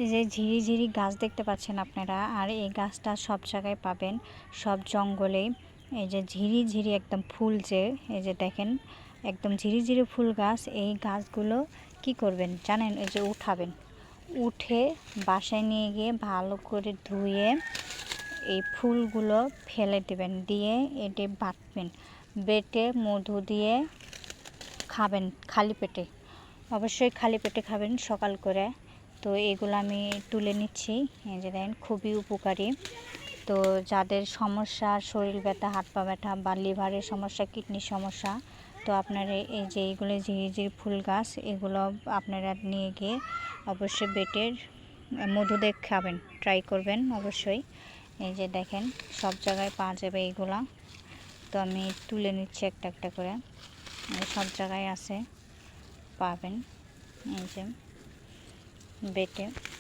এই যে ঝিরিঝিরি গাছ দেখতে পাচ্ছেন আপনারা, আর এই গাছটা সব জায়গায় পাবেন, সব জঙ্গলে। এই যে ঝিরিঝিরি একদম ফুল, যে এই যে দেখেন একদম ঝিরিঝিরি ফুল গাছ। এই গাছগুলো কি করবেন জানেন? এই যে উঠাবেন, উঠে বাসায় নিয়ে গিয়ে ভালো করে ধুয়ে এই ফুলগুলো ফেলে দেবেন, দিয়ে এটি বাটবেন, বেটে মধু দিয়ে খাবেন খালি পেটে। অবশ্যই খালি পেটে খাবেন সকাল করে। তো এগুলো আমি তুলে নিচ্ছি। এই যে দেখেন খুবই উপকারী। তো যাদের সমস্যা, শরীর ব্যথা, হাত পা ব্যথা বা লিভারের সমস্যা, কিডনির সমস্যা, তো আপনারা এই যে এইগুলো ঝিরিঝিরি ফুল গাছ, এগুলো আপনারা নিয়ে গিয়ে অবশ্যই বেটের মধু দিয়ে খাবেন, ট্রাই করবেন অবশ্যই। এই যে দেখেন সব জায়গায় পাওয়া যাবে এইগুলা। তো আমি তুলে নিচ্ছি একটা একটা করে, সব জায়গায় আছে, পাবেন এই যে বেটে।